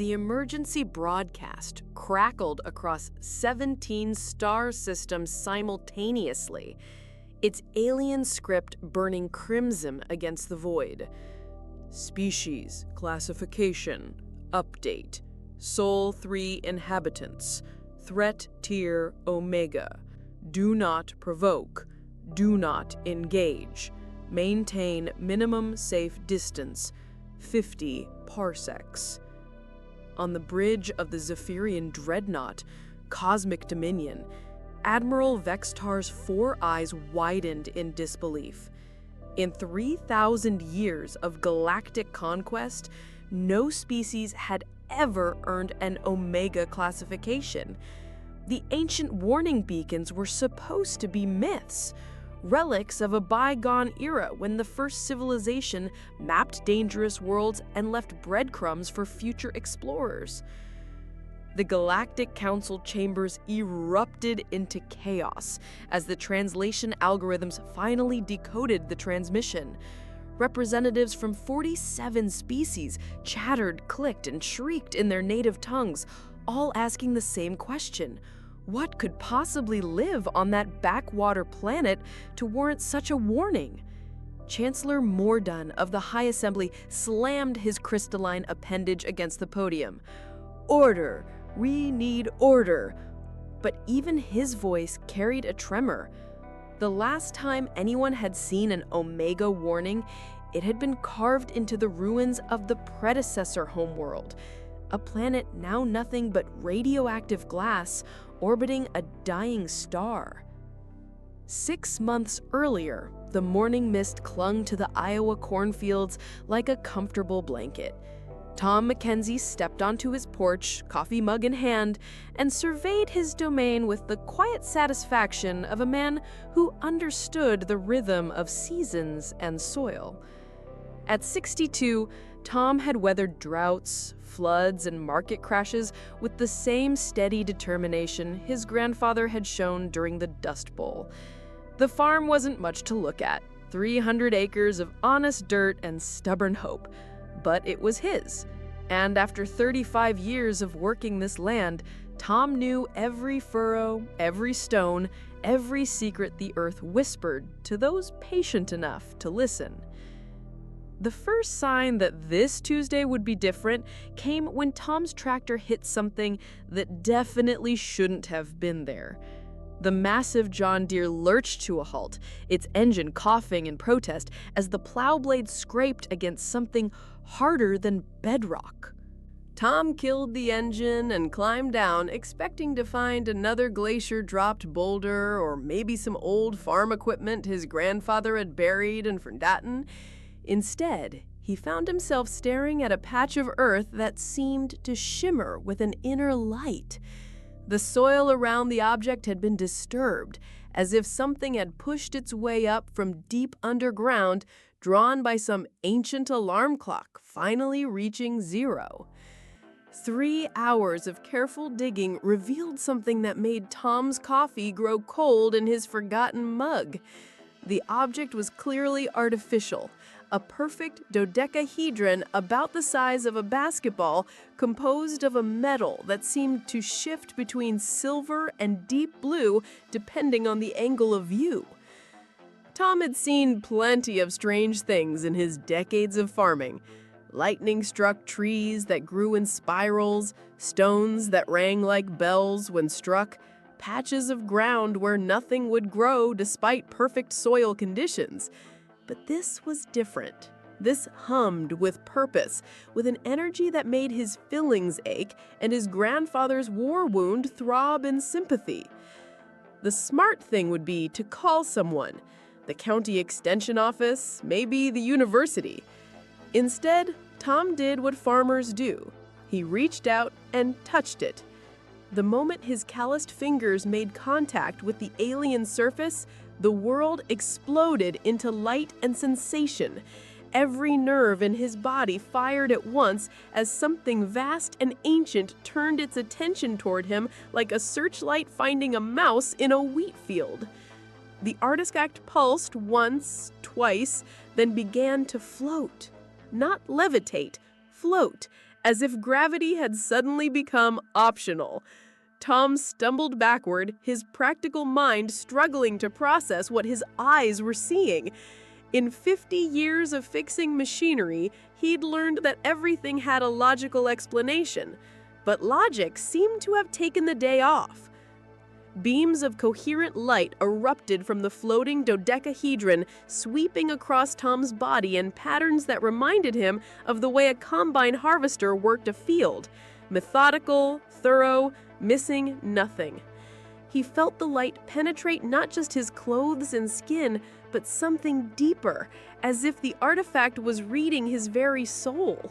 The emergency broadcast crackled across 17 star systems simultaneously, its alien script burning crimson against the void. Species, classification, update. Sol 3 inhabitants. Threat tier Omega. Do not provoke. Do not engage. Maintain minimum safe distance, 50 parsecs. On the bridge of the Zephyrian dreadnought, Cosmic Dominion, Admiral Vextar's 4 eyes widened in disbelief. In 3,000 years of galactic conquest, no species had ever earned an Omega classification. The ancient warning beacons were supposed to be myths, relics of a bygone era when the first civilization mapped dangerous worlds and left breadcrumbs for future explorers. The Galactic Council chambers erupted into chaos as the translation algorithms finally decoded the transmission. Representatives from 47 species chattered, clicked, and shrieked in their native tongues, all asking the same question. What could possibly live on that backwater planet to warrant such a warning? Chancellor Mordun of the High Assembly slammed his crystalline appendage against the podium. Order! We need order! But even his voice carried a tremor. The last time anyone had seen an Omega warning, it had been carved into the ruins of the predecessor homeworld, a planet now nothing but radioactive glass orbiting a dying star. 6 months earlier, the morning mist clung to the Iowa cornfields like a comfortable blanket. Tom Mackenzie stepped onto his porch, coffee mug in hand, and surveyed his domain with the quiet satisfaction of a man who understood the rhythm of seasons and soil. At 62, Tom had weathered droughts, floods, and market crashes with the same steady determination his grandfather had shown during the Dust Bowl. The farm wasn't much to look at, 300 acres of honest dirt and stubborn hope, but it was his. And after 35 years of working this land, Tom knew every furrow, every stone, every secret the earth whispered to those patient enough to listen. The first sign that this Tuesday would be different came when Tom's tractor hit something that definitely shouldn't have been there. The massive John Deere lurched to a halt, its engine coughing in protest as the plow blade scraped against something harder than bedrock. Tom killed the engine and climbed down, expecting to find another glacier-dropped boulder or maybe some old farm equipment his grandfather had buried and forgotten. Instead, he found himself staring at a patch of earth that seemed to shimmer with an inner light. The soil around the object had been disturbed, as if something had pushed its way up from deep underground, drawn by some ancient alarm clock, finally reaching zero. 3 hours of careful digging revealed something that made Tom's coffee grow cold in his forgotten mug. The object was clearly artificial, a perfect dodecahedron about the size of a basketball, composed of a metal that seemed to shift between silver and deep blue depending on the angle of view. Tom had seen plenty of strange things in his decades of farming. Lightning-struck trees that grew in spirals, stones that rang like bells when struck, patches of ground where nothing would grow despite perfect soil conditions. But this was different. This hummed with purpose, with an energy that made his fillings ache and his grandfather's war wound throb in sympathy. The smart thing would be to call someone, the county extension office, maybe the university. Instead, Tom did what farmers do. He reached out and touched it. The moment his calloused fingers made contact with the alien surface, the world exploded into light and sensation. Every nerve in his body fired at once as something vast and ancient turned its attention toward him like a searchlight finding a mouse in a wheat field. The artifact pulsed once, twice, then began to float. Not levitate, float, as if gravity had suddenly become optional. Tom stumbled backward, his practical mind struggling to process what his eyes were seeing. In 50 years of fixing machinery, he'd learned that everything had a logical explanation, but logic seemed to have taken the day off. Beams of coherent light erupted from the floating dodecahedron, sweeping across Tom's body in patterns that reminded him of the way a combine harvester worked a field. Methodical, thorough, missing nothing. He felt the light penetrate not just his clothes and skin, but something deeper, as if the artifact was reading his very soul.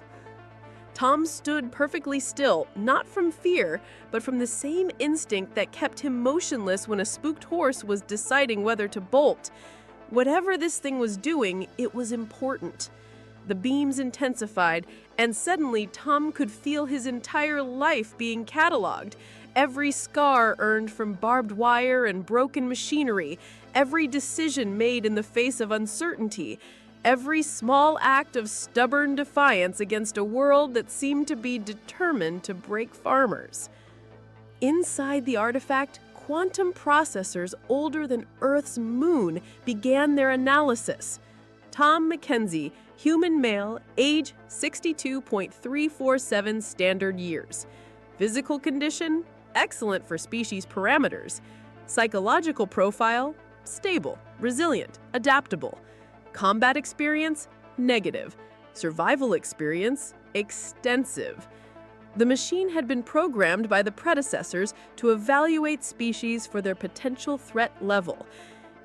Tom stood perfectly still, not from fear, but from the same instinct that kept him motionless when a spooked horse was deciding whether to bolt. Whatever this thing was doing, it was important. The beams intensified, and suddenly Tom could feel his entire life being cataloged. Every scar earned from barbed wire and broken machinery, every decision made in the face of uncertainty, every small act of stubborn defiance against a world that seemed to be determined to break farmers. Inside the artifact, quantum processors older than Earth's moon began their analysis. Tom Mackenzie, human male, age 62.347 standard years. Physical condition, excellent for species parameters. Psychological profile, stable, resilient, adaptable. Combat experience, negative. Survival experience, extensive. The machine had been programmed by the predecessors to evaluate species for their potential threat level.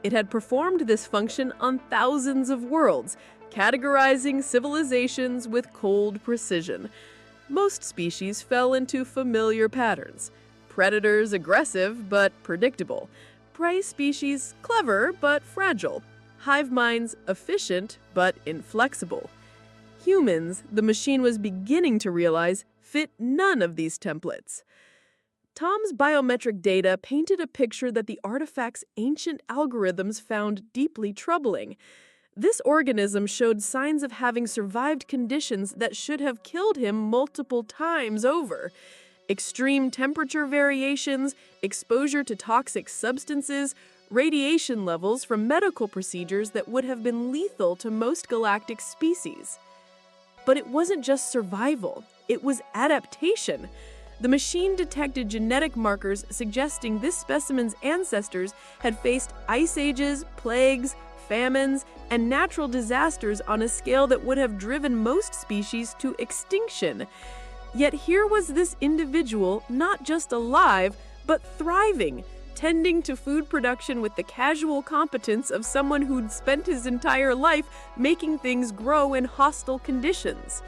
It had performed this function on thousands of worlds, categorizing civilizations with cold precision. Most species fell into familiar patterns. Predators aggressive but predictable. Prey species clever but fragile. Hive minds efficient but inflexible. Humans, the machine was beginning to realize, fit none of these templates. Tom's biometric data painted a picture that the artifact's ancient algorithms found deeply troubling. This organism showed signs of having survived conditions that should have killed him multiple times over. Extreme temperature variations, exposure to toxic substances, radiation levels from medical procedures that would have been lethal to most galactic species. But it wasn't just survival, it was adaptation. The machine detected genetic markers suggesting this specimen's ancestors had faced ice ages, plagues, famines, and natural disasters on a scale that would have driven most species to extinction. Yet here was this individual not just alive, but thriving, tending to food production with the casual competence of someone who'd spent his entire life making things grow in hostile conditions.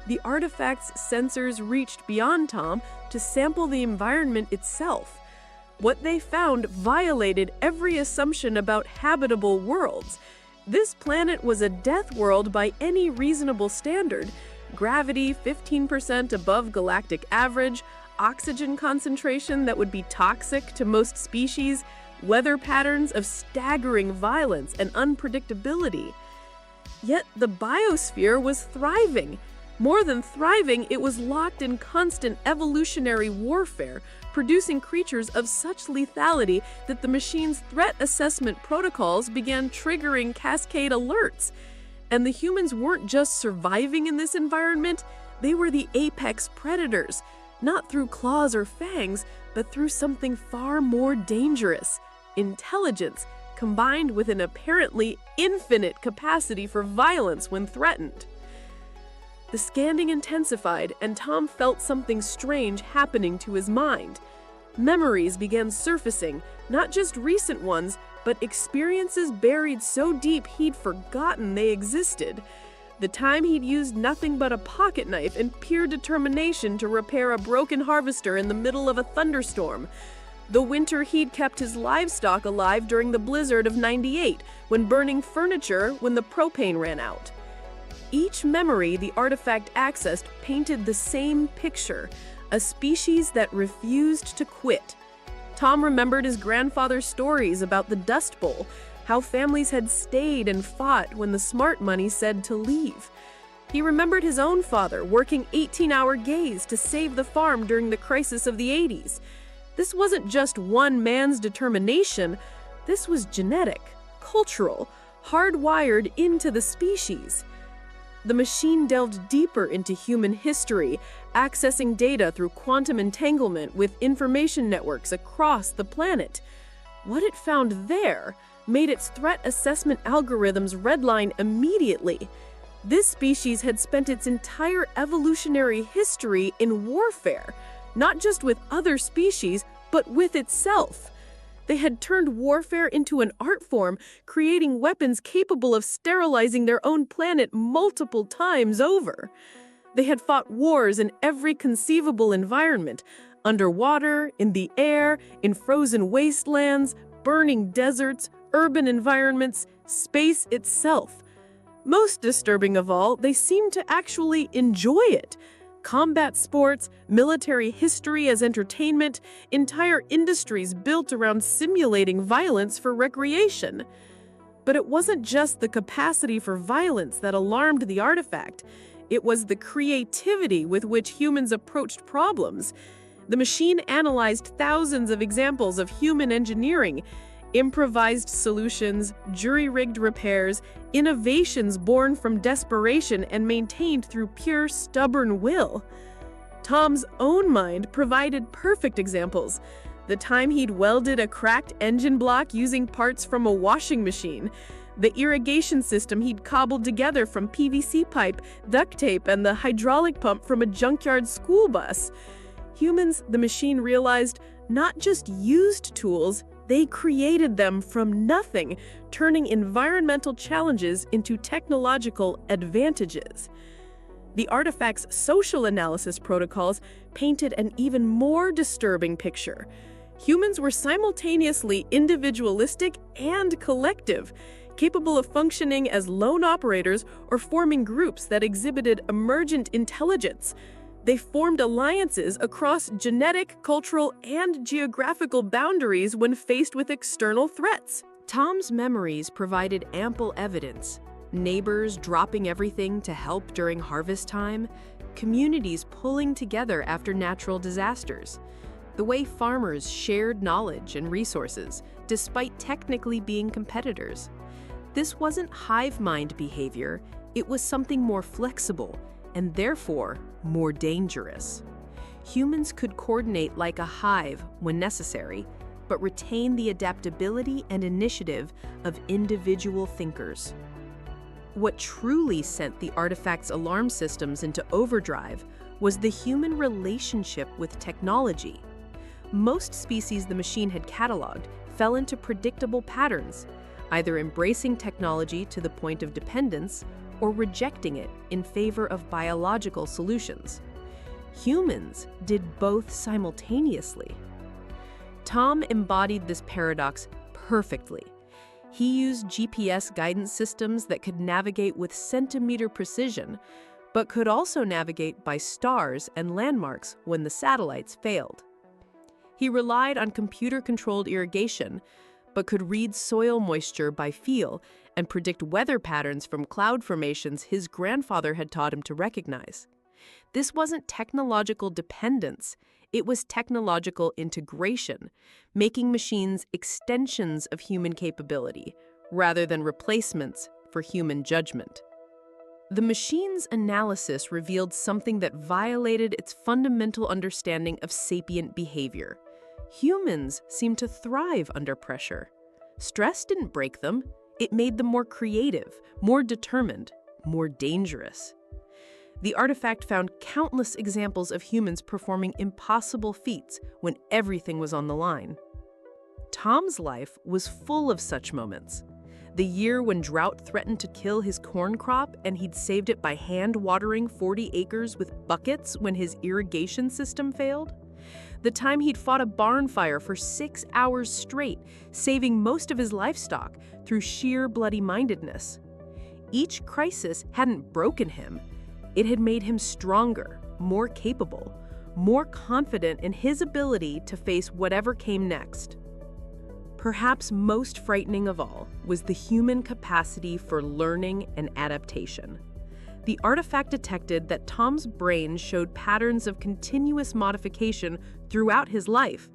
The artifact's sensors reached beyond Tom to sample the environment itself. What they found violated every assumption about habitable worlds. This planet was a death world by any reasonable standard. Gravity 15% above galactic average, oxygen concentration that would be toxic to most species, weather patterns of staggering violence and unpredictability. Yet the biosphere was thriving. More than thriving, it was locked in constant evolutionary warfare, producing creatures of such lethality that the machine's threat assessment protocols began triggering cascade alerts. And the humans weren't just surviving in this environment, they were the apex predators, not through claws or fangs, but through something far more dangerous: intelligence, combined with an apparently infinite capacity for violence when threatened. The scanning intensified, and Tom felt something strange happening to his mind. Memories began surfacing, not just recent ones, but experiences buried so deep he'd forgotten they existed. The time he'd used nothing but a pocket knife and pure determination to repair a broken harvester in the middle of a thunderstorm. The winter he'd kept his livestock alive during the blizzard of '98, when burning furniture when the propane ran out. Each memory the artifact accessed painted the same picture: a species that refused to quit. Tom remembered his grandfather's stories about the Dust Bowl, how families had stayed and fought when the smart money said to leave. He remembered his own father working 18-hour days to save the farm during the crisis of the 80s. This wasn't just one man's determination, this was genetic, cultural, hardwired into the species. The machine delved deeper into human history, accessing data through quantum entanglement with information networks across the planet. What it found there made its threat assessment algorithms redline immediately. This species had spent its entire evolutionary history in warfare, not just with other species, but with itself. They had turned warfare into an art form, creating weapons capable of sterilizing their own planet multiple times over. They had fought wars in every conceivable environment, underwater, in the air, in frozen wastelands, burning deserts, urban environments, space itself. Most disturbing of all, they seemed to actually enjoy it. Combat sports, military history as entertainment, entire industries built around simulating violence for recreation. But it wasn't just the capacity for violence that alarmed the artifact. It was the creativity with which humans approached problems. The machine analyzed thousands of examples of human engineering, improvised solutions, jury-rigged repairs, innovations born from desperation and maintained through pure, stubborn will. Tom's own mind provided perfect examples. The time he'd welded a cracked engine block using parts from a washing machine, the irrigation system he'd cobbled together from PVC pipe, duct tape, and the hydraulic pump from a junkyard school bus. Humans, the machine realized, not just used tools, they created them from nothing, turning environmental challenges into technological advantages. The artifact's social analysis protocols painted an even more disturbing picture. Humans were simultaneously individualistic and collective, capable of functioning as lone operators or forming groups that exhibited emergent intelligence. They formed alliances across genetic, cultural, and geographical boundaries when faced with external threats. Tom's memories provided ample evidence. Neighbors dropping everything to help during harvest time, communities pulling together after natural disasters, the way farmers shared knowledge and resources, despite technically being competitors. This wasn't hive mind behavior, it was something more flexible, and therefore more dangerous. Humans could coordinate like a hive when necessary, but retain the adaptability and initiative of individual thinkers. What truly sent the artifact's alarm systems into overdrive was the human relationship with technology. Most species the machine had cataloged fell into predictable patterns, either embracing technology to the point of dependence or rejecting it in favor of biological solutions. Humans did both simultaneously. Tom embodied this paradox perfectly. He used GPS guidance systems that could navigate with centimeter precision, but could also navigate by stars and landmarks when the satellites failed. He relied on computer-controlled irrigation, but could read soil moisture by feel and predict weather patterns from cloud formations his grandfather had taught him to recognize. This wasn't technological dependence, it was technological integration, making machines extensions of human capability, rather than replacements for human judgment. The machine's analysis revealed something that violated its fundamental understanding of sapient behavior. Humans seem to thrive under pressure. Stress didn't break them, it made them more creative, more determined, more dangerous. The artifact found countless examples of humans performing impossible feats when everything was on the line. Tom's life was full of such moments. The year when drought threatened to kill his corn crop and he'd saved it by hand-watering 40 acres with buckets when his irrigation system failed. The time he'd fought a barn fire for 6 hours straight, saving most of his livestock through sheer bloody-mindedness. Each crisis hadn't broken him. It had made him stronger, more capable, more confident in his ability to face whatever came next. Perhaps most frightening of all was the human capacity for learning and adaptation. the artifact detected that Tom's brain showed patterns of continuous modification throughout his life,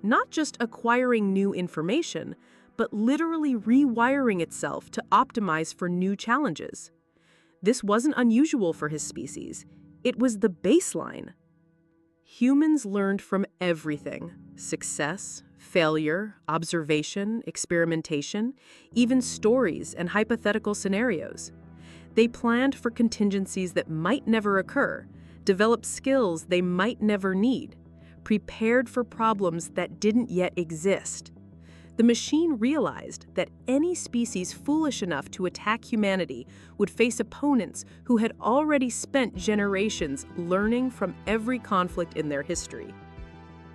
not just acquiring new information, but literally rewiring itself to optimize for new challenges. This wasn't unusual for his species. It was the baseline. Humans learned from everything: success, failure, observation, experimentation, even stories and hypothetical scenarios. They planned for contingencies that might never occur, developed skills they might never need, prepared for problems that didn't yet exist. The machine realized that any species foolish enough to attack humanity would face opponents who had already spent generations learning from every conflict in their history.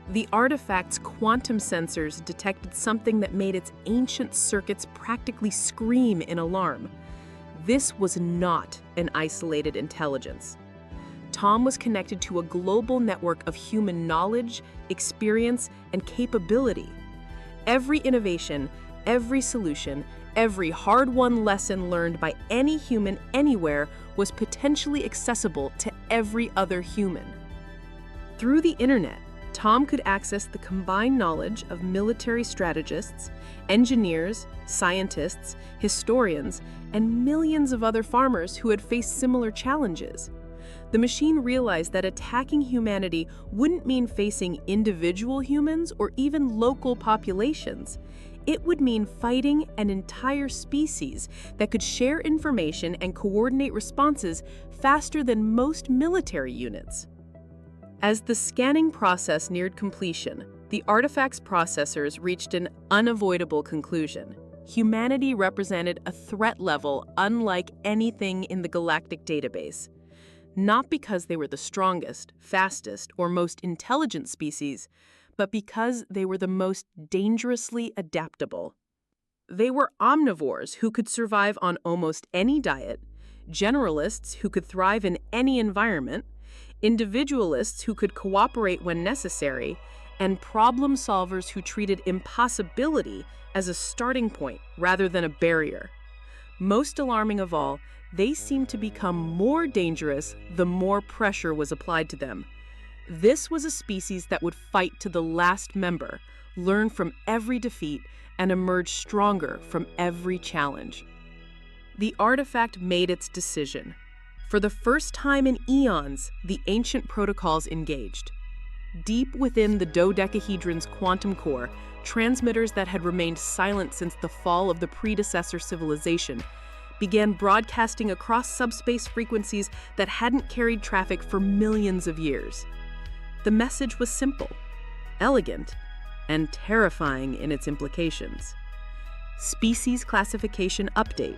The artifact's quantum sensors detected something that made its ancient circuits practically scream in alarm. This was not an isolated intelligence. Tom was connected to a global network of human knowledge, experience, and capability. Every innovation, every solution, every hard-won lesson learned by any human anywhere was potentially accessible to every other human. Through the internet, Tom could access the combined knowledge of military strategists, engineers, scientists, historians, and millions of other farmers who had faced similar challenges. The machine realized that attacking humanity wouldn't mean facing individual humans or even local populations. It would mean fighting an entire species that could share information and coordinate responses faster than most military units. As the scanning process neared completion, the artifact's processors reached an unavoidable conclusion. Humanity represented a threat level unlike anything in the Galactic database. Not because they were the strongest, fastest, or most intelligent species, but because they were the most dangerously adaptable. They were omnivores who could survive on almost any diet, generalists who could thrive in any environment, individualists who could cooperate when necessary, and problem solvers who treated impossibility as a starting point rather than a barrier. Most alarming of all, they seemed to become more dangerous the more pressure was applied to them. This was a species that would fight to the last member, learn from every defeat, and emerge stronger from every challenge. The artifact made its decision. For the first time in eons, the ancient protocols engaged. Deep within the dodecahedron's quantum core, transmitters that had remained silent since the fall of the predecessor civilization began broadcasting across subspace frequencies that hadn't carried traffic for millions of years. The message was simple, elegant, and terrifying in its implications. Species classification update.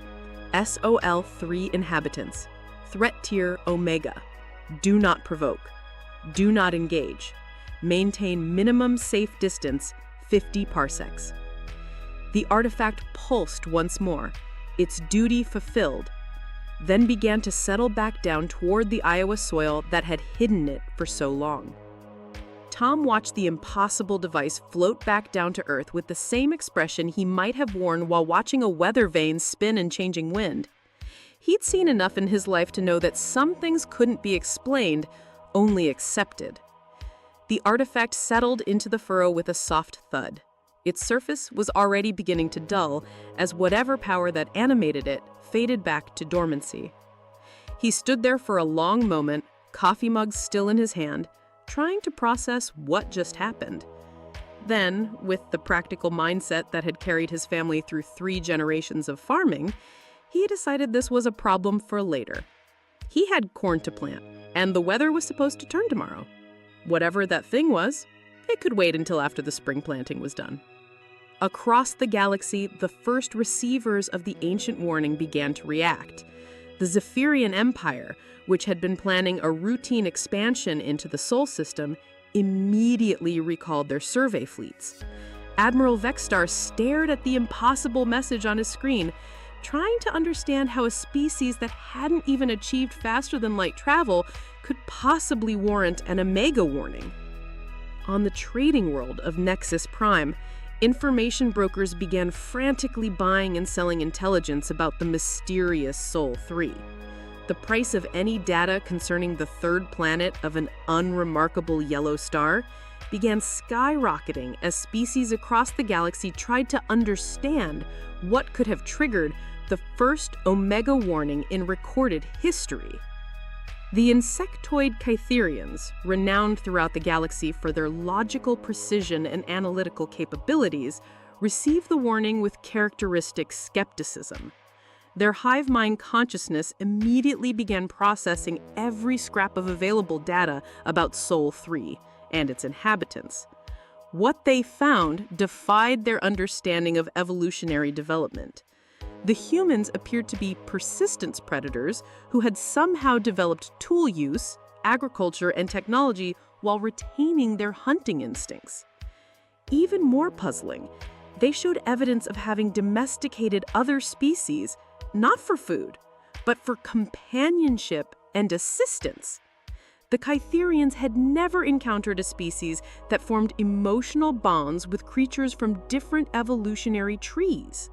SOL3 inhabitants. Threat tier Omega. Do not provoke. Do not engage. Maintain minimum safe distance 50 parsecs. The artifact pulsed once more, its duty fulfilled, then began to settle back down toward the Iowa soil that had hidden it for so long. Tom watched the impossible device float back down to Earth with the same expression he might have worn while watching a weather vane spin in changing wind. He'd seen enough in his life to know that some things couldn't be explained, only accepted. The artifact settled into the furrow with a soft thud. Its surface was already beginning to dull as whatever power that animated it faded back to dormancy. He stood there for a long moment, coffee mug still in his hand, trying to process what just happened. Then, with the practical mindset that had carried his family through 3 generations of farming, he decided this was a problem for later. He had corn to plant, and the weather was supposed to turn tomorrow. Whatever that thing was, it could wait until after the spring planting was done. Across the galaxy, the first receivers of the ancient warning began to react. The Zephyrian Empire, which had been planning a routine expansion into the Sol system, immediately recalled their survey fleets. Admiral Vexstar stared at the impossible message on his screen, trying to understand how a species that hadn't even achieved faster-than-light travel could possibly warrant an Omega warning. On the trading world of Nexus Prime, information brokers began frantically buying and selling intelligence about the mysterious Sol 3. the price of any data concerning the third planet of an unremarkable yellow star began skyrocketing as species across the galaxy tried to understand what could have triggered the first omega warning in recorded history. The insectoid Kytherians, renowned throughout the galaxy for their logical precision and analytical capabilities, received the warning with characteristic skepticism. Their hive mind consciousness immediately began processing every scrap of available data about Sol 3 and its inhabitants. What they found defied their understanding of evolutionary development. The humans appeared to be persistence predators who had somehow developed tool use, agriculture, and technology while retaining their hunting instincts. Even more puzzling, they showed evidence of having domesticated other species, not for food, but for companionship and assistance. The Kytherians had never encountered a species that formed emotional bonds with creatures from different evolutionary trees.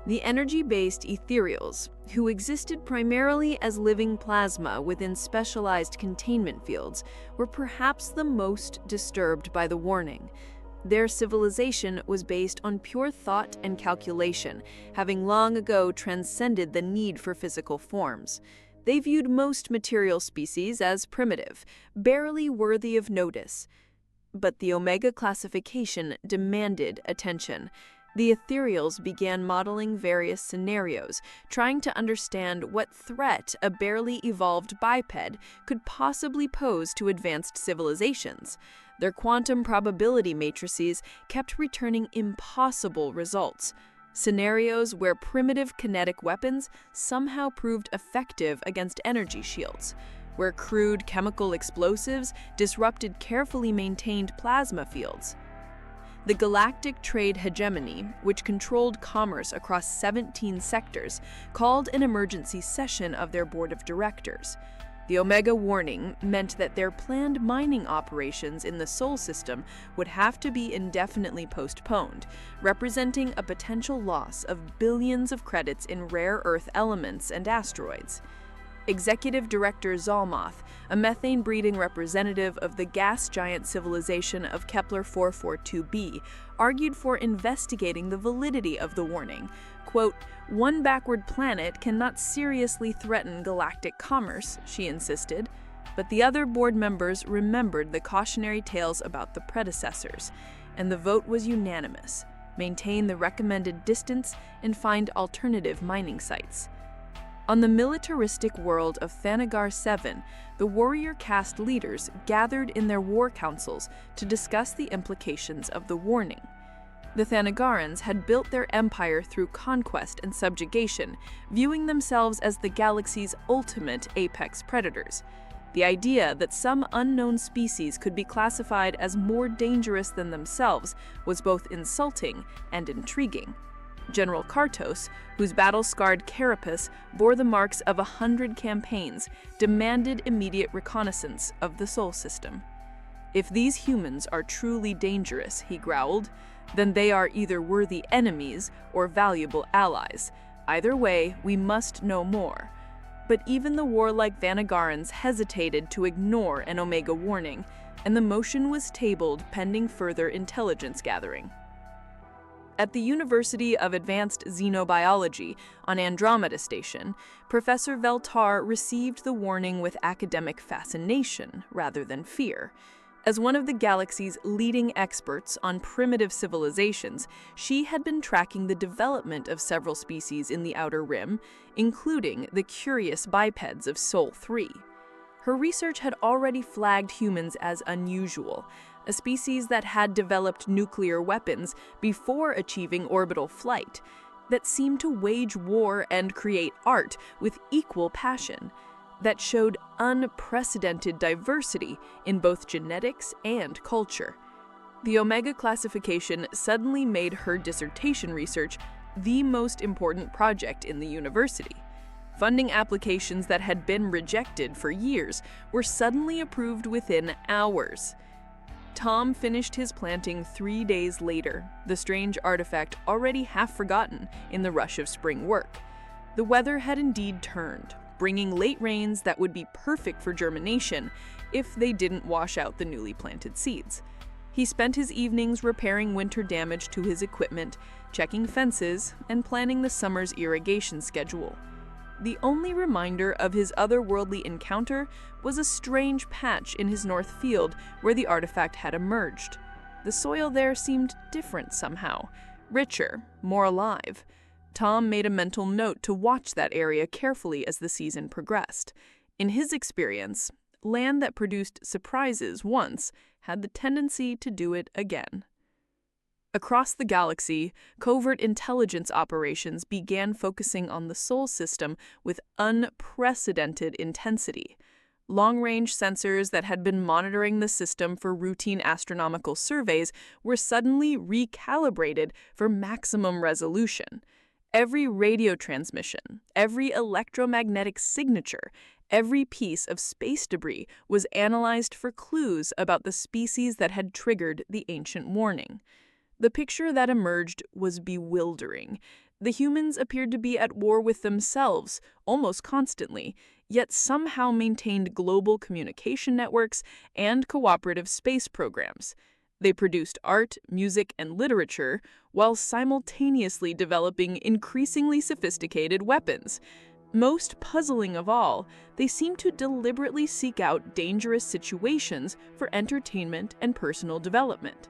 The energy-based ethereals, who existed primarily as living plasma within specialized containment fields, were perhaps the most disturbed by the warning. Their civilization was based on pure thought and calculation, having long ago transcended the need for physical forms. They viewed most material species as primitive, barely worthy of notice. But the Omega classification demanded attention. The ethereals began modeling various scenarios, trying to understand what threat a barely evolved biped could possibly pose to advanced civilizations. Their quantum probability matrices kept returning impossible results. Scenarios where primitive kinetic weapons somehow proved effective against energy shields, where crude chemical explosives disrupted carefully maintained plasma fields. The Galactic trade hegemony, which controlled commerce across 17 sectors, called an emergency session of their board of directors. The Omega warning meant that their planned mining operations in the Sol system would have to be indefinitely postponed, representing a potential loss of billions of credits in rare earth elements and asteroids. Executive Director Zalmoth, a methane-breeding representative of the gas giant civilization of Kepler 442b, argued for investigating the validity of the warning. Quote, "One backward planet cannot seriously threaten galactic commerce," she insisted. But the other board members remembered the cautionary tales about the predecessors, and the vote was unanimous: maintain the recommended distance and find alternative mining sites. On the militaristic world of Thanagar 7, the warrior caste leaders gathered in their war councils to discuss the implications of the warning. The Thanagarans had built their empire through conquest and subjugation, viewing themselves as the galaxy's ultimate apex predators. The idea that some unknown species could be classified as more dangerous than themselves was both insulting and intriguing. General Kartos, whose battle-scarred carapace bore the marks of 100 campaigns, demanded immediate reconnaissance of the Sol system. "If these humans are truly dangerous," he growled, "then they are either worthy enemies or valuable allies. Either way, we must know more." But even the warlike Thanagarans hesitated to ignore an Omega warning, and the motion was tabled pending further intelligence gathering. At the University of Advanced Xenobiology on Andromeda Station, Professor Veltar received the warning with academic fascination rather than fear. As one of the galaxy's leading experts on primitive civilizations, she had been tracking the development of several species in the Outer Rim, including the curious bipeds of Sol 3. Her research had already flagged humans as unusual, a species that had developed nuclear weapons before achieving orbital flight, that seemed to wage war and create art with equal passion, that showed unprecedented diversity in both genetics and culture. The Omega classification suddenly made her dissertation research the most important project in the university. Funding applications that had been rejected for years were suddenly approved within hours. Tom finished his planting 3 days later, the strange artifact already half forgotten in the rush of spring work. The weather had indeed turned. bringing late rains that would be perfect for germination if they didn't wash out the newly planted seeds. He spent his evenings repairing winter damage to his equipment, checking fences, and planning the summer's irrigation schedule. The only reminder of his otherworldly encounter was a strange patch in his north field where the artifact had emerged. The soil there seemed different somehow, richer, more alive. Tom made a mental note to watch that area carefully as the season progressed. In his experience, land that produced surprises once had the tendency to do it again. Across the galaxy, covert intelligence operations began focusing on the Sol system with unprecedented intensity. Long-range sensors that had been monitoring the system for routine astronomical surveys were suddenly recalibrated for maximum resolution. Every radio transmission, every electromagnetic signature, every piece of space debris was analyzed for clues about the species that had triggered the ancient warning. The picture that emerged was bewildering. The humans appeared to be at war with themselves, almost constantly, yet somehow maintained global communication networks and cooperative space programs. They produced art, music, and literature, while simultaneously developing increasingly sophisticated weapons. Most puzzling of all, they seemed to deliberately seek out dangerous situations for entertainment and personal development.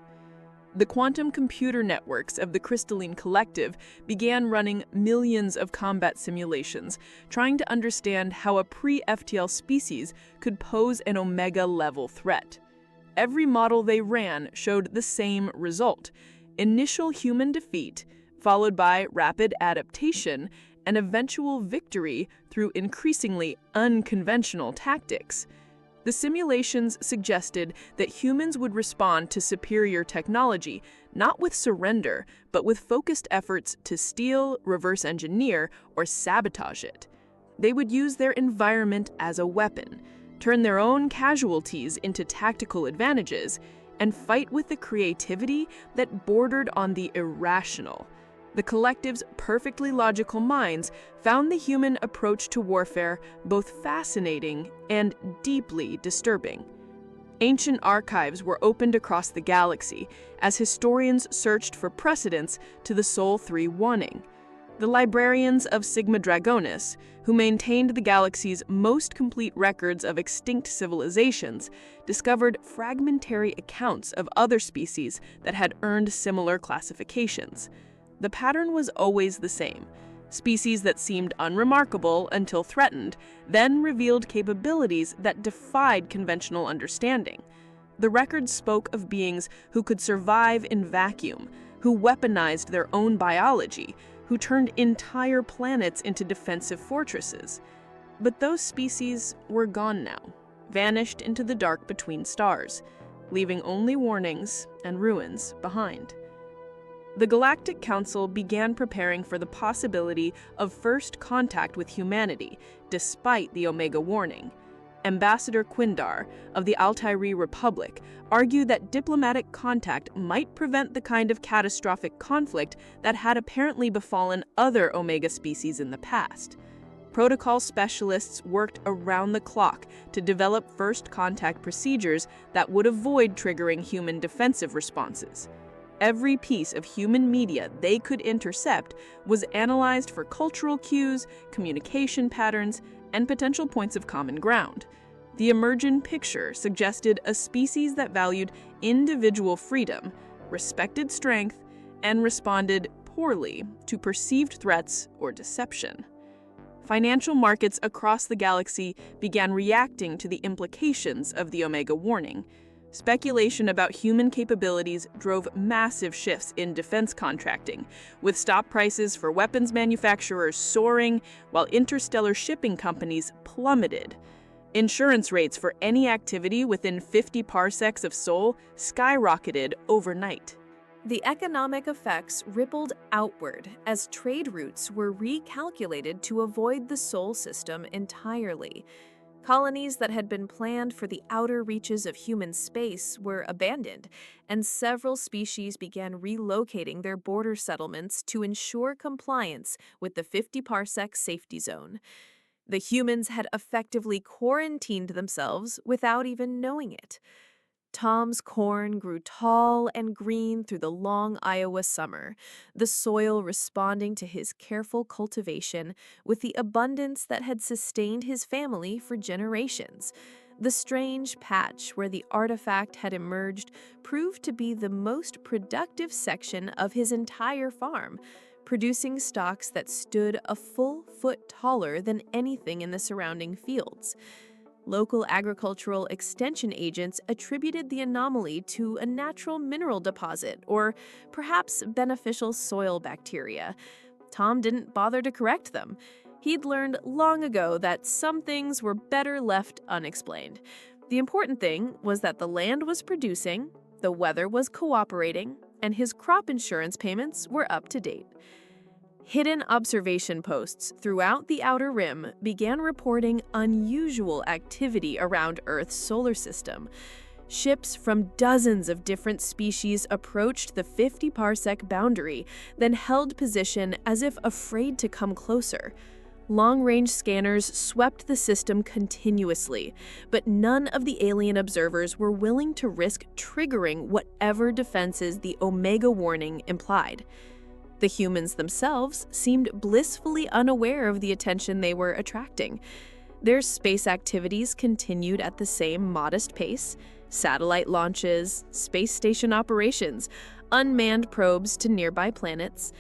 The quantum computer networks of the Crystalline Collective began running millions of combat simulations, trying to understand how a pre-FTL species could pose an Omega-level threat. Every model they ran showed the same result: initial human defeat, followed by rapid adaptation, and eventual victory through increasingly unconventional tactics. The simulations suggested that humans would respond to superior technology, not with surrender, but with focused efforts to steal, reverse engineer, or sabotage it. They would use their environment as a weapon, turn their own casualties into tactical advantages, and fight with the creativity that bordered on the irrational. The Collective's perfectly logical minds found the human approach to warfare both fascinating and deeply disturbing. Ancient archives were opened across the galaxy as historians searched for precedents to the Sol 3 warning. The librarians of Sigma Dragonis, who maintained the galaxy's most complete records of extinct civilizations, discovered fragmentary accounts of other species that had earned similar classifications. The pattern was always the same: species that seemed unremarkable until threatened, then revealed capabilities that defied conventional understanding. The records spoke of beings who could survive in vacuum, who weaponized their own biology, who turned entire planets into defensive fortresses. But those species were gone now, vanished into the dark between stars, leaving only warnings and ruins behind. The Galactic Council began preparing for the possibility of first contact with humanity, despite the Omega warning. Ambassador Quindar of the Altairi Republic argued that diplomatic contact might prevent the kind of catastrophic conflict that had apparently befallen other Omega species in the past. Protocol specialists worked around the clock to develop first contact procedures that would avoid triggering human defensive responses. Every piece of human media they could intercept was analyzed for cultural cues, communication patterns, and potential points of common ground. The emergent picture suggested a species that valued individual freedom, respected strength, and responded poorly to perceived threats or deception. Financial markets across the galaxy began reacting to the implications of the Omega warning. Speculation about human capabilities drove massive shifts in defense contracting, with stock prices for weapons manufacturers soaring while interstellar shipping companies plummeted. Insurance rates for any activity within 50 parsecs of Sol skyrocketed overnight. The economic effects rippled outward as trade routes were recalculated to avoid the Sol system entirely. Colonies that had been planned for the outer reaches of human space were abandoned, and several species began relocating their border settlements to ensure compliance with the 50 parsec safety zone. The humans had effectively quarantined themselves without even knowing it. Tom's corn grew tall and green through the long Iowa summer, the soil responding to his careful cultivation with the abundance that had sustained his family for generations. The strange patch where the artifact had emerged proved to be the most productive section of his entire farm, producing stalks that stood a full foot taller than anything in the surrounding fields. Local agricultural extension agents attributed the anomaly to a natural mineral deposit or perhaps beneficial soil bacteria. Tom didn't bother to correct them. He'd learned long ago that some things were better left unexplained. The important thing was that the land was producing, the weather was cooperating, and his crop insurance payments were up to date. Hidden observation posts throughout the Outer Rim began reporting unusual activity around Earth's solar system. Ships from dozens of different species approached the 50-parsec boundary, then held position as if afraid to come closer. Long-range scanners swept the system continuously, but none of the alien observers were willing to risk triggering whatever defenses the Omega warning implied. The humans themselves seemed blissfully unaware of the attention they were attracting. Their space activities continued at the same modest pace: satellite launches, space station operations, unmanned probes to nearby planets.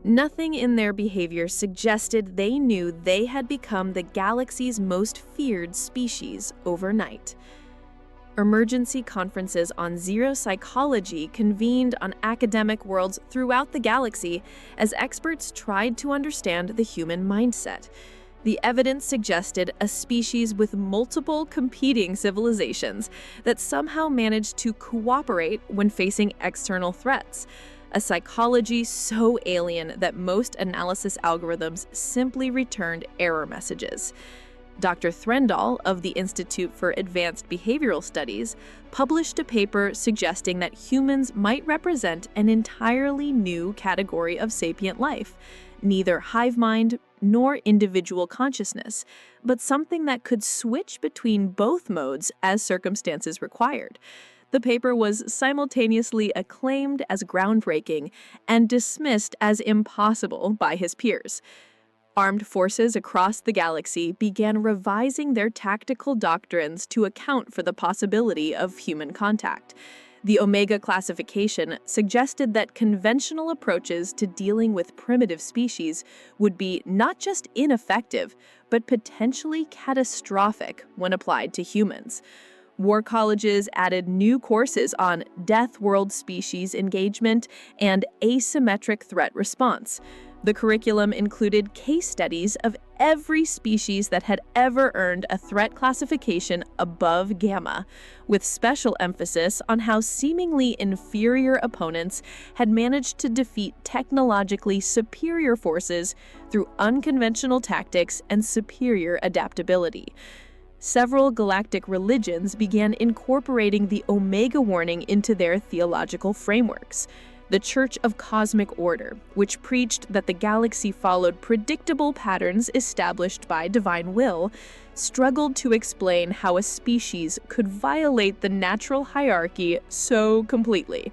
Nothing in their behavior suggested they knew they had become the galaxy's most feared species overnight. Emergency conferences on xeropsychology convened on academic worlds throughout the galaxy as experts tried to understand the human mindset. The evidence suggested a species with multiple competing civilizations that somehow managed to cooperate when facing external threats. A psychology so alien that most analysis algorithms simply returned error messages. Dr. Threndall of the Institute for Advanced Behavioral Studies published a paper suggesting that humans might represent an entirely new category of sapient life, neither hive mind nor individual consciousness, but something that could switch between both modes as circumstances required. The paper was simultaneously acclaimed as groundbreaking and dismissed as impossible by his peers. Armed forces across the galaxy began revising their tactical doctrines to account for the possibility of human contact. The Omega classification suggested that conventional approaches to dealing with primitive species would be not just ineffective, but potentially catastrophic when applied to humans. War colleges added new courses on Deathworld species engagement and asymmetric threat response. The curriculum included case studies of every species that had ever earned a threat classification above Gamma, with special emphasis on how seemingly inferior opponents had managed to defeat technologically superior forces through unconventional tactics and superior adaptability. Several galactic religions began incorporating the Omega warning into their theological frameworks. The Church of Cosmic Order, which preached that the galaxy followed predictable patterns established by divine will, struggled to explain how a species could violate the natural hierarchy so completely.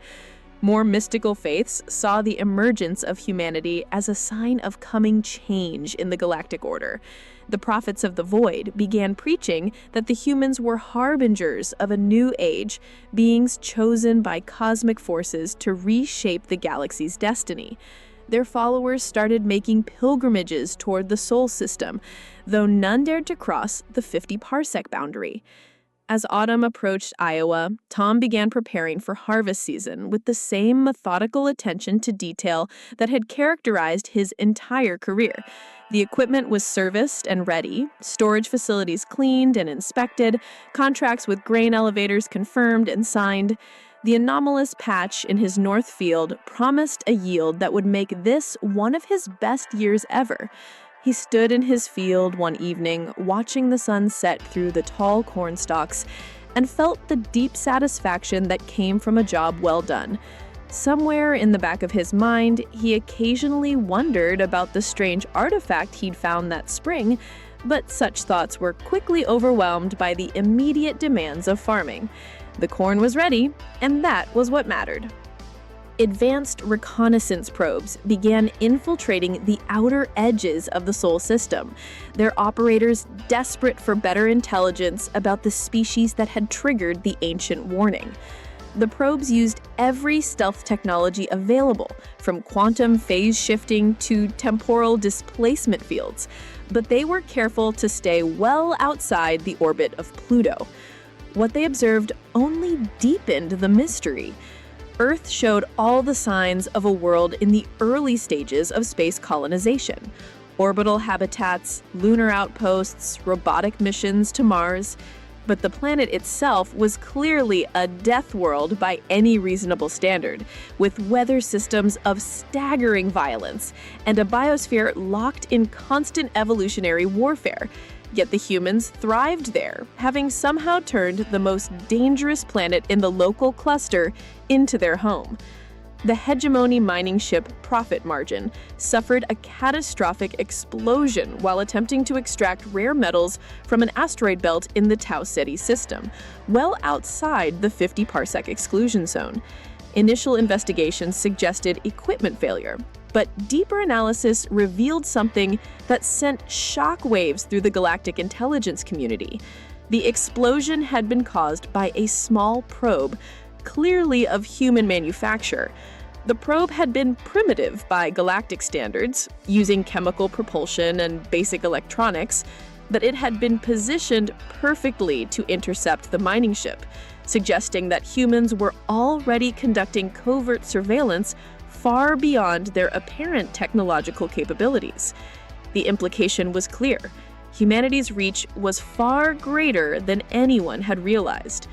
More mystical faiths saw the emergence of humanity as a sign of coming change in the galactic order. The prophets of the void began preaching that the humans were harbingers of a new age, beings chosen by cosmic forces to reshape the galaxy's destiny. Their followers started making pilgrimages toward the Sol system, though none dared to cross the 50-parsec boundary. As autumn approached Iowa, Tom began preparing for harvest season with the same methodical attention to detail that had characterized his entire career. The equipment was serviced and ready, storage facilities cleaned and inspected, contracts with grain elevators confirmed and signed. The anomalous patch in his north field promised a yield that would make this one of his best years ever. He stood in his field one evening, watching the sun set through the tall corn stalks, and felt the deep satisfaction that came from a job well done. Somewhere in the back of his mind, he occasionally wondered about the strange artifact he'd found that spring, But such thoughts were quickly overwhelmed by the immediate demands of farming. The corn was ready, and that was what mattered. Advanced reconnaissance probes began infiltrating the outer edges of the Sol system, their operators desperate for better intelligence about the species that had triggered the ancient warning. The probes used every stealth technology available, from quantum phase shifting to temporal displacement fields, but they were careful to stay well outside the orbit of Pluto. What they observed only deepened the mystery. Earth showed all the signs of a world in the early stages of space colonization. Orbital habitats, lunar outposts, robotic missions to Mars. But the planet itself was clearly a death world by any reasonable standard, with weather systems of staggering violence and a biosphere locked in constant evolutionary warfare. Yet the humans thrived there, having somehow turned the most dangerous planet in the local cluster into their home. The hegemony mining ship Profit Margin suffered a catastrophic explosion while attempting to extract rare metals from an asteroid belt in the Tau Ceti system, well outside the 50-parsec exclusion zone. Initial investigations suggested equipment failure, but deeper analysis revealed something that sent shockwaves through the galactic intelligence community. The explosion had been caused by a small probe, clearly of human manufacture. The probe had been primitive by galactic standards, using chemical propulsion and basic electronics, but it had been positioned perfectly to intercept the mining ship, suggesting that humans were already conducting covert surveillance far beyond their apparent technological capabilities. The implication was clear. Humanity's reach was far greater than anyone had realized.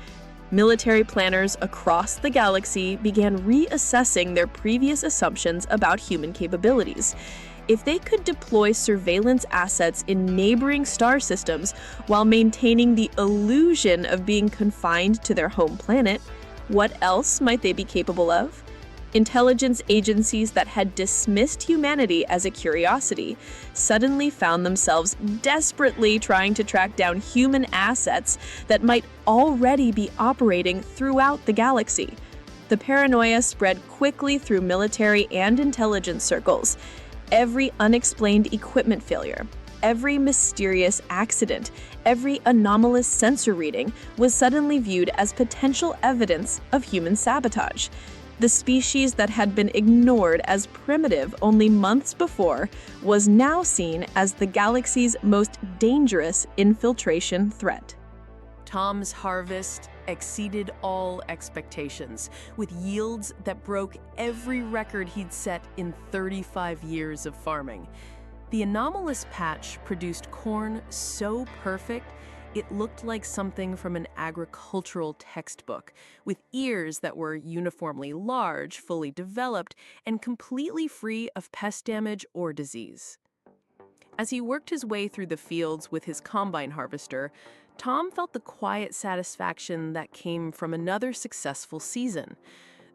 Military planners across the galaxy began reassessing their previous assumptions about human capabilities. If they could deploy surveillance assets in neighboring star systems while maintaining the illusion of being confined to their home planet, what else might they be capable of? Intelligence agencies that had dismissed humanity as a curiosity suddenly found themselves desperately trying to track down human assets that might already be operating throughout the galaxy. The paranoia spread quickly through military and intelligence circles. Every unexplained equipment failure, every mysterious accident, every anomalous sensor reading was suddenly viewed as potential evidence of human sabotage. The species that had been ignored as primitive only months before was now seen as the galaxy's most dangerous infiltration threat. Tom's harvest exceeded all expectations, with yields that broke every record he'd set in 35 years of farming. The anomalous patch produced corn so perfect it looked like something from an agricultural textbook, with ears that were uniformly large, fully developed, and completely free of pest damage or disease. As he worked his way through the fields with his combine harvester, Tom felt the quiet satisfaction that came from another successful season.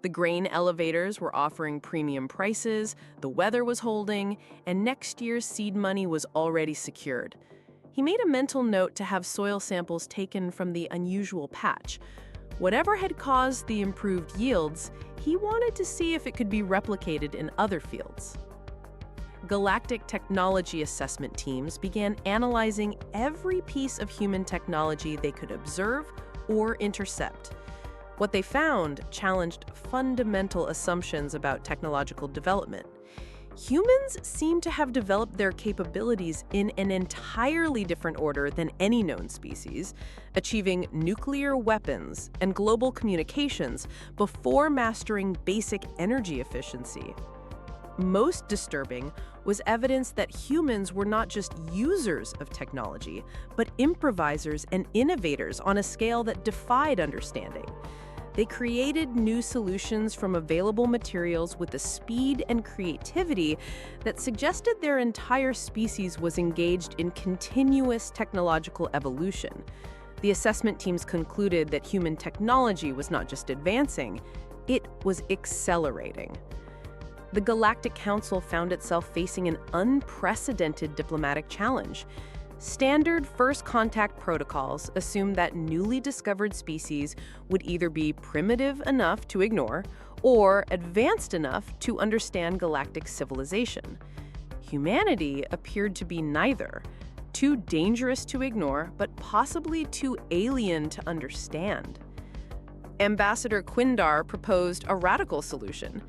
The grain elevators were offering premium prices, the weather was holding, and next year's seed money was already secured. He made a mental note to have soil samples taken from the unusual patch. Whatever had caused the improved yields, he wanted to see if it could be replicated in other fields. Galactic technology assessment teams began analyzing every piece of human technology they could observe or intercept. What they found challenged fundamental assumptions about technological development. Humans seem to have developed their capabilities in an entirely different order than any known species, achieving nuclear weapons and global communications before mastering basic energy efficiency. Most disturbing was evidence that humans were not just users of technology, but improvisers and innovators on a scale that defied understanding. They created new solutions from available materials with a speed and creativity that suggested their entire species was engaged in continuous technological evolution. The assessment teams concluded that human technology was not just advancing, it was accelerating. The Galactic Council found itself facing an unprecedented diplomatic challenge. Standard first contact protocols assume that newly discovered species would either be primitive enough to ignore or advanced enough to understand galactic civilization. Humanity appeared to be neither, too dangerous to ignore, but possibly too alien to understand. Ambassador Quindar proposed a radical solution: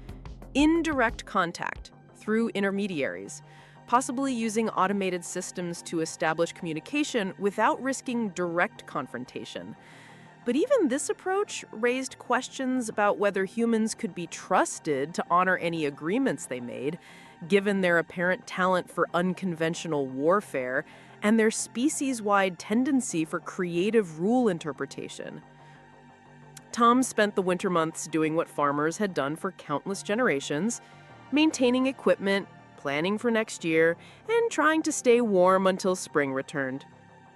indirect contact through intermediaries, possibly using automated systems to establish communication without risking direct confrontation. But even this approach raised questions about whether humans could be trusted to honor any agreements they made, given their apparent talent for unconventional warfare and their species-wide tendency for creative rule interpretation. Tom spent the winter months doing what farmers had done for countless generations, maintaining equipment, planning for next year, and trying to stay warm until spring returned.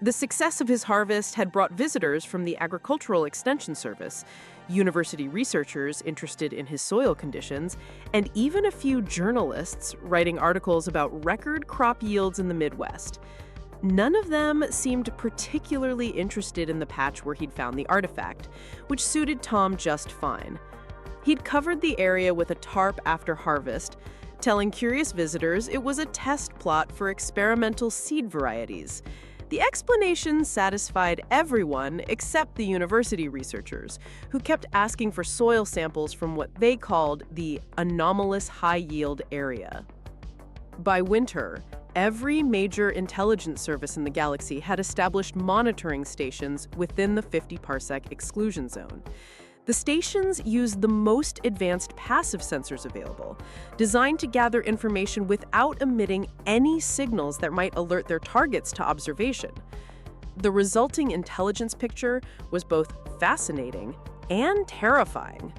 The success of his harvest had brought visitors from the Agricultural Extension Service, university researchers interested in his soil conditions, and even a few journalists writing articles about record crop yields in the Midwest. None of them seemed particularly interested in the patch where he'd found the artifact, which suited Tom just fine. He'd covered the area with a tarp after harvest, telling curious visitors it was a test plot for experimental seed varieties. The explanation satisfied everyone except the university researchers, who kept asking for soil samples from what they called the anomalous high-yield area. By winter, every major intelligence service in the galaxy had established monitoring stations within the 50-parsec exclusion zone. The stations used the most advanced passive sensors available, designed to gather information without emitting any signals that might alert their targets to observation. The resulting intelligence picture was both fascinating and terrifying.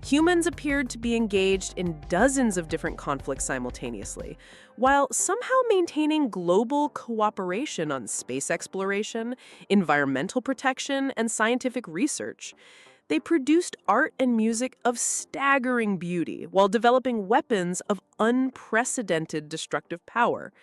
Humans appeared to be engaged in dozens of different conflicts simultaneously, while somehow maintaining global cooperation on space exploration, environmental protection, and scientific research. They produced art and music of staggering beauty while developing weapons of unprecedented destructive power.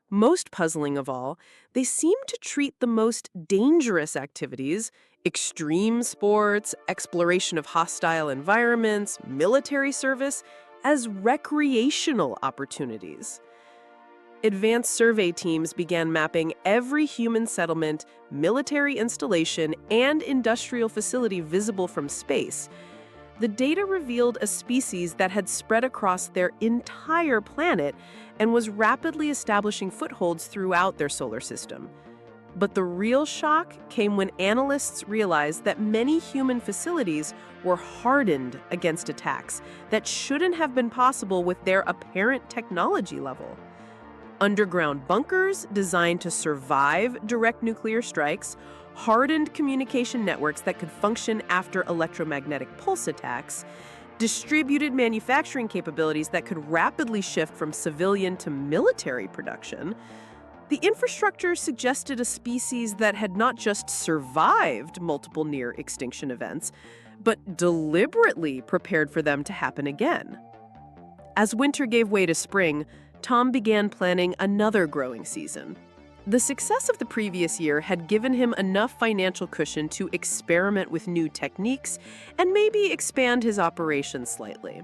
Most puzzling of all, they seemed to treat the most dangerous activities, extreme sports, exploration of hostile environments, military service, as recreational opportunities. Advanced survey teams began mapping every human settlement, military installation, and industrial facility visible from space. The data revealed a species that had spread across their entire planet and was rapidly establishing footholds throughout their solar system. But the real shock came when analysts realized that many human facilities were hardened against attacks that shouldn't have been possible with their apparent technology level. Underground bunkers designed to survive direct nuclear strikes, hardened communication networks that could function after electromagnetic pulse attacks, distributed manufacturing capabilities that could rapidly shift from civilian to military production. The infrastructure suggested a species that had not just survived multiple near-extinction events, but deliberately prepared for them to happen again. As winter gave way to spring, Tom began planning another growing season. The success of the previous year had given him enough financial cushion to experiment with new techniques and maybe expand his operations slightly.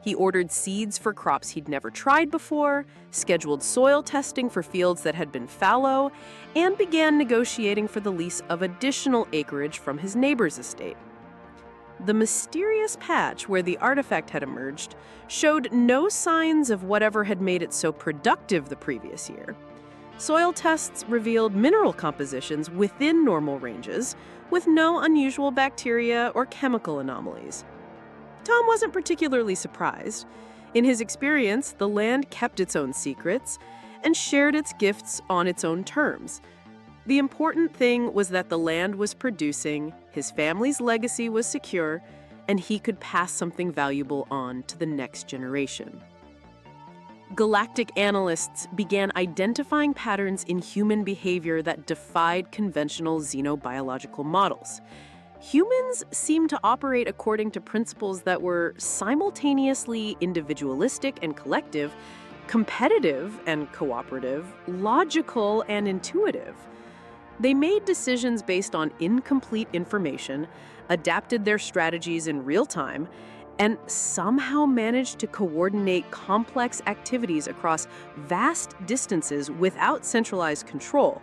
He ordered seeds for crops he'd never tried before, scheduled soil testing for fields that had been fallow, and began negotiating for the lease of additional acreage from his neighbor's estate. The mysterious patch where the artifact had emerged showed no signs of whatever had made it so productive the previous year. Soil tests revealed mineral compositions within normal ranges, with no unusual bacteria or chemical anomalies. Tom wasn't particularly surprised. In his experience, the land kept its own secrets and shared its gifts on its own terms. The important thing was that the land was producing, his family's legacy was secure, and he could pass something valuable on to the next generation. Galactic analysts began identifying patterns in human behavior that defied conventional xenobiological models. Humans seemed to operate according to principles that were simultaneously individualistic and collective, competitive and cooperative, logical and intuitive. They made decisions based on incomplete information, adapted their strategies in real time, and somehow managed to coordinate complex activities across vast distances without centralized control.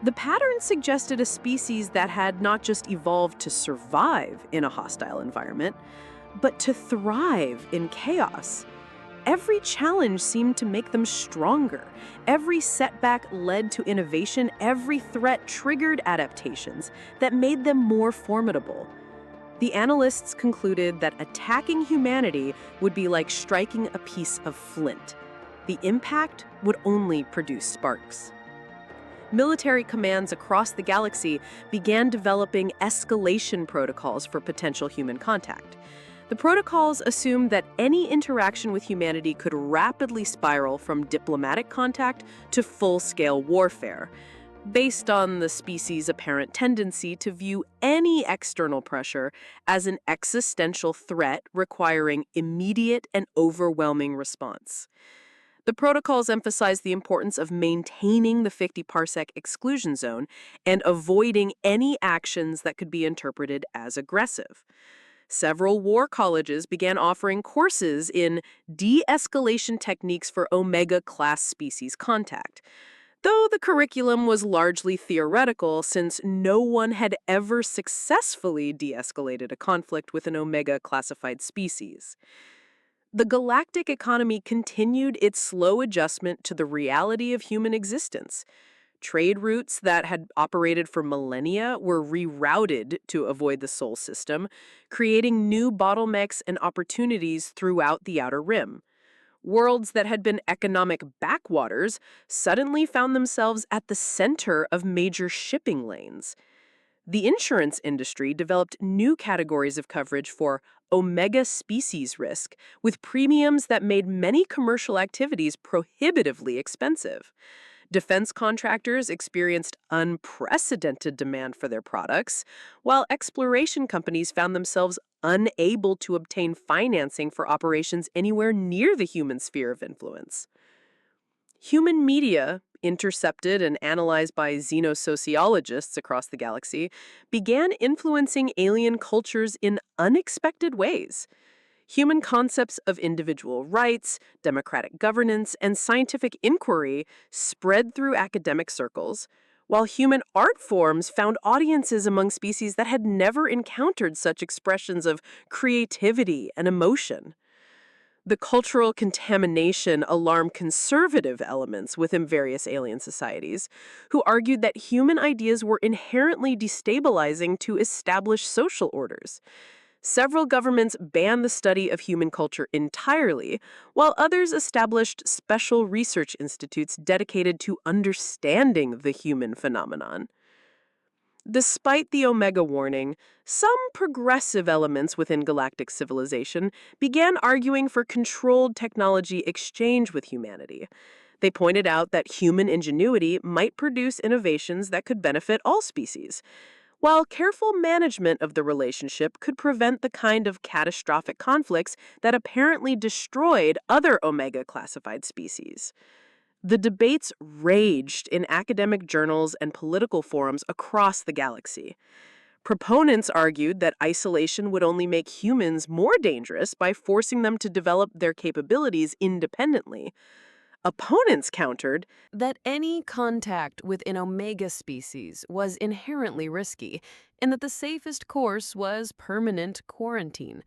The pattern suggested a species that had not just evolved to survive in a hostile environment, but to thrive in chaos. Every challenge seemed to make them stronger. Every setback led to innovation. Every threat triggered adaptations that made them more formidable. The analysts concluded that attacking humanity would be like striking a piece of flint. The impact would only produce sparks. Military commands across the galaxy began developing escalation protocols for potential human contact. The protocols assumed that any interaction with humanity could rapidly spiral from diplomatic contact to full-scale warfare, based on the species' apparent tendency to view any external pressure as an existential threat requiring immediate and overwhelming response. The protocols emphasize the importance of maintaining the 50-parsec exclusion zone and avoiding any actions that could be interpreted as aggressive. Several war colleges began offering courses in de-escalation techniques for Omega-class species contact, though the curriculum was largely theoretical since no one had ever successfully de-escalated a conflict with an Omega-classified species. The galactic economy continued its slow adjustment to the reality of human existence. Trade routes that had operated for millennia were rerouted to avoid the Sol system, creating new bottlenecks and opportunities throughout the Outer Rim. Worlds that had been economic backwaters suddenly found themselves at the center of major shipping lanes. The insurance industry developed new categories of coverage for omega species risk, with premiums that made many commercial activities prohibitively expensive. Defense contractors experienced unprecedented demand for their products, while exploration companies found themselves unable to obtain financing for operations anywhere near the human sphere of influence. Human media, intercepted and analyzed by xenosociologists across the galaxy, began influencing alien cultures in unexpected ways. Human concepts of individual rights, democratic governance, and scientific inquiry spread through academic circles, while human art forms found audiences among species that had never encountered such expressions of creativity and emotion. The cultural contamination alarmed conservative elements within various alien societies, who argued that human ideas were inherently destabilizing to established social orders. Several governments banned the study of human culture entirely, while others established special research institutes dedicated to understanding the human phenomenon. Despite the Omega warning, some progressive elements within galactic civilization began arguing for controlled technology exchange with humanity. They pointed out that human ingenuity might produce innovations that could benefit all species, while careful management of the relationship could prevent the kind of catastrophic conflicts that apparently destroyed other Omega-classified species. The debates raged in academic journals and political forums across the galaxy. Proponents argued that isolation would only make humans more dangerous by forcing them to develop their capabilities independently. Opponents countered that any contact with an omega species was inherently risky, and that the safest course was permanent quarantine.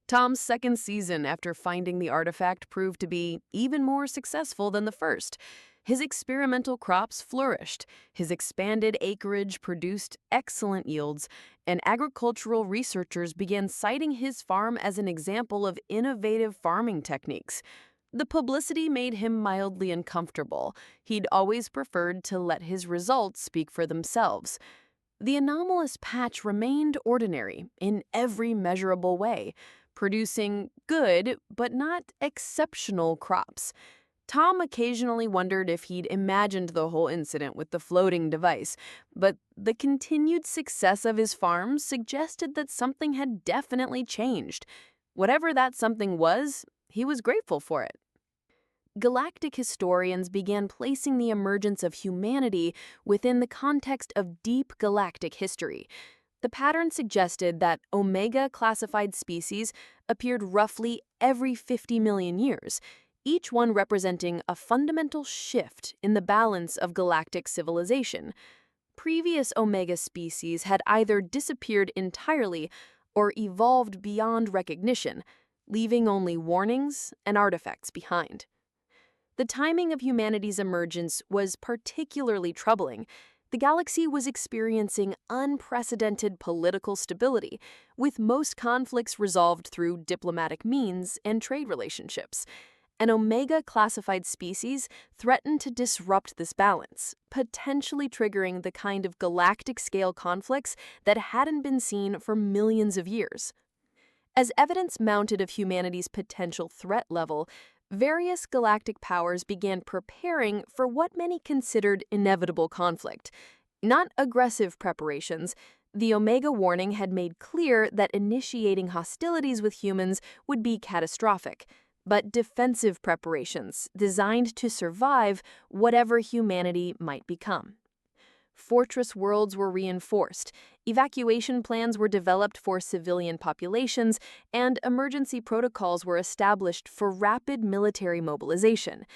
Tom's second season after finding the artifact proved to be even more successful than the first. His experimental crops flourished, his expanded acreage produced excellent yields, and agricultural researchers began citing his farm as an example of innovative farming techniques. The publicity made him mildly uncomfortable. He'd always preferred to let his results speak for themselves. The anomalous patch remained ordinary in every measurable way, producing good but not exceptional crops. Tom occasionally wondered if he'd imagined the whole incident with the floating device, but the continued success of his farm suggested that something had definitely changed. Whatever that something was, he was grateful for it. Galactic historians began placing the emergence of humanity within the context of deep galactic history. The pattern suggested that Omega-classified species appeared roughly every 50 million years, each one representing a fundamental shift in the balance of galactic civilization. Previous Omega species had either disappeared entirely or evolved beyond recognition, leaving only warnings and artifacts behind. The timing of humanity's emergence was particularly troubling. The galaxy was experiencing unprecedented political stability, with most conflicts resolved through diplomatic means and trade relationships. An Omega-classified species threatened to disrupt this balance, potentially triggering the kind of galactic-scale conflicts that hadn't been seen for millions of years. As evidence mounted of humanity's potential threat level, various galactic powers began preparing for what many considered inevitable conflict. Not aggressive preparations, the Omega warning had made clear that initiating hostilities with humans would be catastrophic, but defensive preparations designed to survive whatever humanity might become. Fortress worlds were reinforced, evacuation plans were developed for civilian populations, and emergency protocols were established for rapid military mobilization.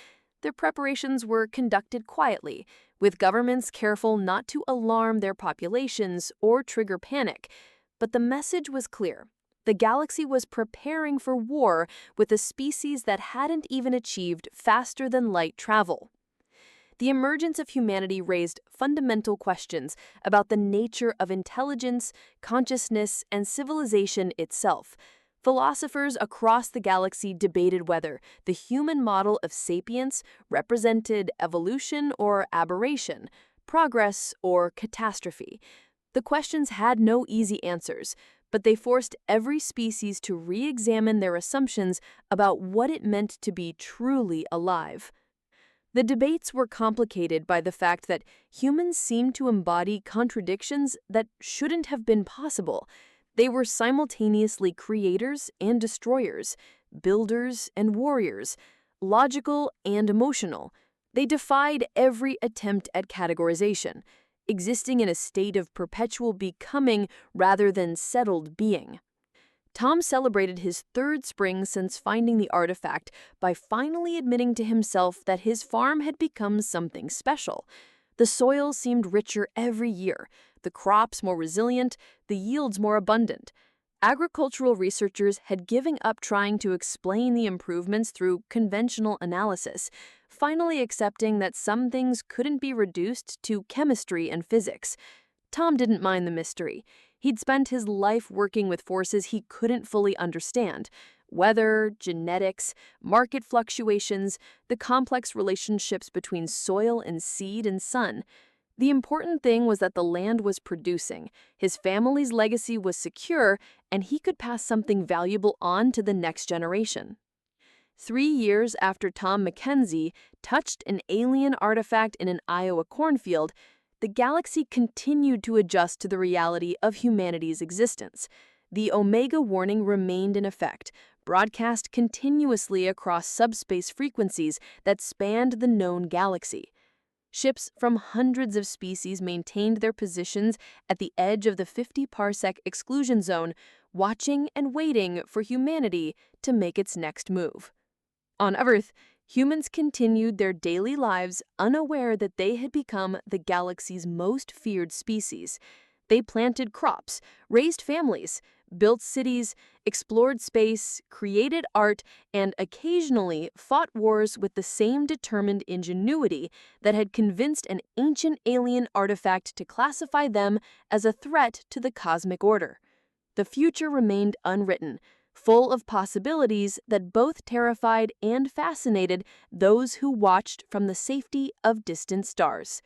The preparations were conducted quietly, with governments careful not to alarm their populations or trigger panic. But the message was clear. The galaxy was preparing for war with a species that hadn't even achieved faster-than-light travel. The emergence of humanity raised fundamental questions about the nature of intelligence, consciousness, and civilization itself. Philosophers across the galaxy debated whether the human model of sapience represented evolution or aberration, progress or catastrophe. The questions had no easy answers, but they forced every species to re-examine their assumptions about what it meant to be truly alive. The debates were complicated by the fact that humans seemed to embody contradictions that shouldn't have been possible. They were simultaneously creators and destroyers, builders and warriors, logical and emotional. They defied every attempt at categorization, existing in a state of perpetual becoming rather than settled being. Tom celebrated his third spring since finding the artifact by finally admitting to himself that his farm had become something special. The soil seemed richer every year, the crops more resilient, the yields more abundant. Agricultural researchers had given up trying to explain the improvements through conventional analysis, finally accepting that some things couldn't be reduced to chemistry and physics. Tom didn't mind the mystery. He'd spent his life working with forces he couldn't fully understand: weather, genetics, market fluctuations, the complex relationships between soil and seed and sun. The important thing was that the land was producing, his family's legacy was secure, and he could pass something valuable on to the next generation. 3 years after Tom Mackenzie touched an alien artifact in an Iowa cornfield, the galaxy continued to adjust to the reality of humanity's existence. The Omega warning remained in effect, broadcast continuously across subspace frequencies that spanned the known galaxy. Ships from hundreds of species maintained their positions at the edge of the 50-parsec exclusion zone, watching and waiting for humanity to make its next move. On Earth, humans continued their daily lives unaware that they had become the galaxy's most feared species. They planted crops, raised families, built cities, explored space, created art, and occasionally fought wars with the same determined ingenuity that had convinced an ancient alien artifact to classify them as a threat to the cosmic order. The future remained unwritten, full of possibilities that both terrified and fascinated those who watched from the safety of distant stars.